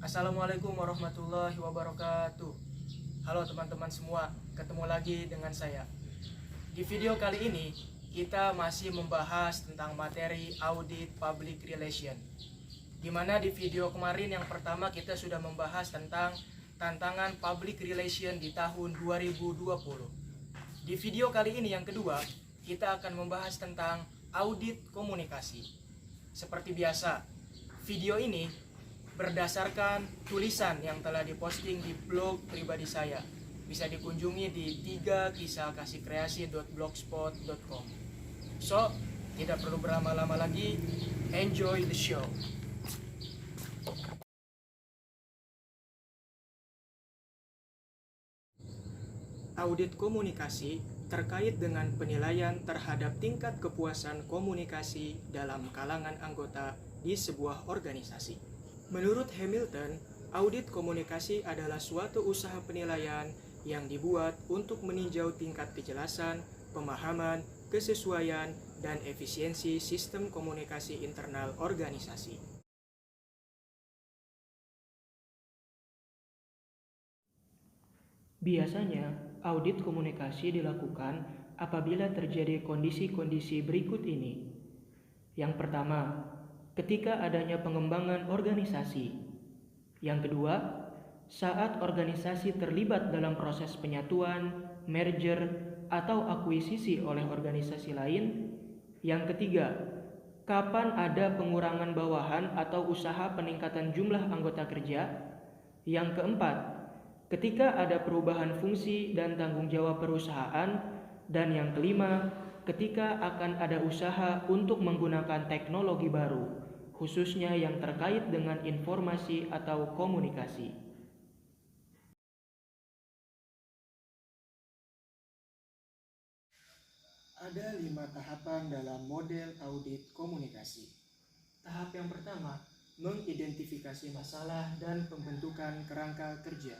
Assalamualaikum warahmatullahi wabarakatuh. Halo teman-teman semua, ketemu lagi dengan saya. Di video kali ini kita masih membahas tentang materi audit public relation. Dimana di video kemarin yang pertama kita sudah membahas tentang tantangan public relation di tahun 2020. Di video kali ini yang kedua, kita akan membahas tentang audit komunikasi. Seperti biasa, video ini berdasarkan tulisan yang telah diposting di blog pribadi saya. Bisa dikunjungi di 3kisahkasihkreasi.blogspot.com. So, tidak perlu berlama-lama lagi. Enjoy the show. Audit komunikasi terkait dengan penilaian terhadap tingkat kepuasan komunikasi dalam kalangan anggota di sebuah organisasi. Menurut Hamilton, audit komunikasi adalah suatu usaha penilaian yang dibuat untuk meninjau tingkat kejelasan, pemahaman, kesesuaian, dan efisiensi sistem komunikasi internal organisasi. Biasanya, audit komunikasi dilakukan apabila terjadi kondisi-kondisi berikut ini. Yang pertama, ketika adanya pengembangan organisasi. Yang kedua, saat organisasi terlibat dalam proses penyatuan, merger, atau akuisisi oleh organisasi lain. Yang ketiga, kapan ada pengurangan bawahan atau usaha peningkatan jumlah anggota kerja. Yang keempat, ketika ada perubahan fungsi dan tanggung jawab perusahaan. Dan yang kelima, ketika akan ada usaha untuk menggunakan teknologi baru, khususnya yang terkait dengan informasi atau komunikasi. Ada 5 tahapan dalam model audit komunikasi. Tahap yang pertama, mengidentifikasi masalah dan pembentukan kerangka kerja.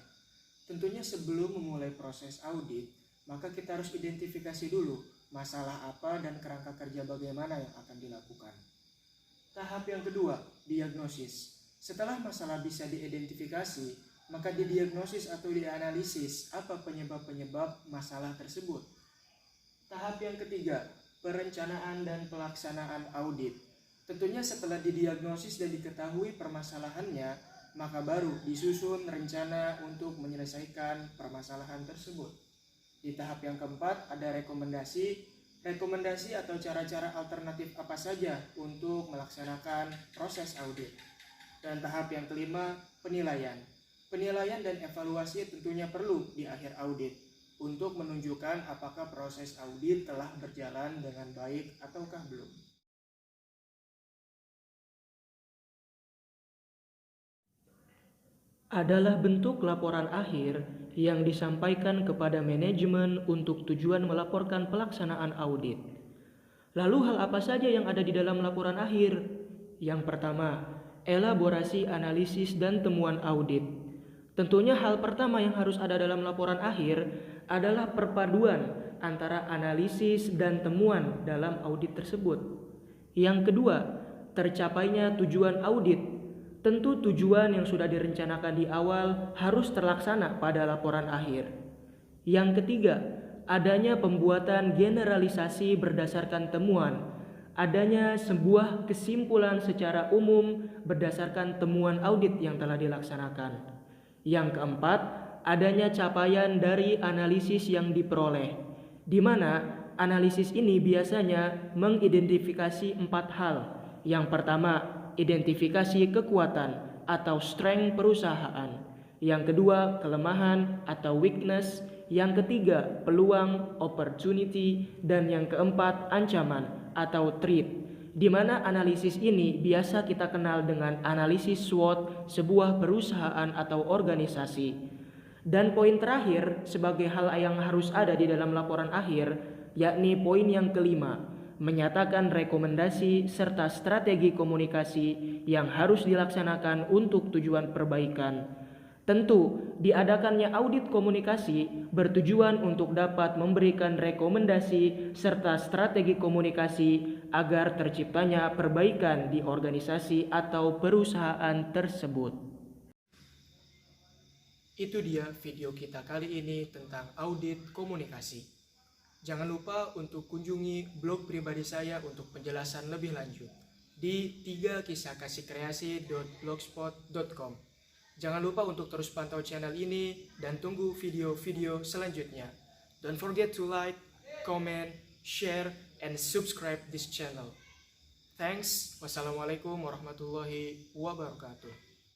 Tentunya sebelum memulai proses audit, maka kita harus identifikasi dulu masalah apa dan kerangka kerja bagaimana yang akan dilakukan. Tahap yang kedua, diagnosis. Setelah masalah bisa diidentifikasi, maka didiagnosis atau dianalisis apa penyebab-penyebab masalah tersebut. Tahap yang ketiga, perencanaan dan pelaksanaan audit. Tentunya setelah didiagnosis dan diketahui permasalahannya, maka baru disusun rencana untuk menyelesaikan permasalahan tersebut. Di tahap yang keempat ada rekomendasi atau cara-cara alternatif apa saja untuk melaksanakan proses audit. Dan tahap yang kelima, penilaian. Penilaian dan evaluasi tentunya perlu di akhir audit untuk menunjukkan apakah proses audit telah berjalan dengan baik ataukah belum. Adalah bentuk laporan akhir yang disampaikan kepada manajemen untuk tujuan melaporkan pelaksanaan audit. Lalu hal apa saja yang ada di dalam laporan akhir? Yang pertama, elaborasi analisis dan temuan audit. Tentunya hal pertama yang harus ada dalam laporan akhir adalah perpaduan antara analisis dan temuan dalam audit tersebut. Yang kedua, tercapainya tujuan audit. Tentu tujuan yang sudah direncanakan di awal harus terlaksana pada laporan akhir. Yang ketiga, adanya pembuatan generalisasi berdasarkan temuan. Adanya sebuah kesimpulan secara umum berdasarkan temuan audit yang telah dilaksanakan. Yang keempat, adanya capaian dari analisis yang diperoleh, di mana analisis ini biasanya mengidentifikasi 4 hal. Yang pertama, identifikasi kekuatan atau strength perusahaan. Yang kedua, kelemahan atau weakness. Yang ketiga, peluang, opportunity. Dan yang keempat, ancaman atau threat. Di mana analisis ini biasa kita kenal dengan analisis SWOT sebuah perusahaan atau organisasi. Dan poin terakhir sebagai hal yang harus ada di dalam laporan akhir, yakni poin yang kelima, menyatakan rekomendasi serta strategi komunikasi yang harus dilaksanakan untuk tujuan perbaikan. Tentu, diadakannya audit komunikasi bertujuan untuk dapat memberikan rekomendasi serta strategi komunikasi agar terciptanya perbaikan di organisasi atau perusahaan tersebut. Itu dia video kita kali ini tentang audit komunikasi. Jangan lupa untuk kunjungi blog pribadi saya untuk penjelasan lebih lanjut di 3kisahkasihkreasi.blogspot.com. Jangan lupa untuk terus pantau channel ini dan tunggu video-video selanjutnya. Don't forget to like, comment, share, and subscribe this channel. Thanks. Wassalamualaikum warahmatullahi wabarakatuh.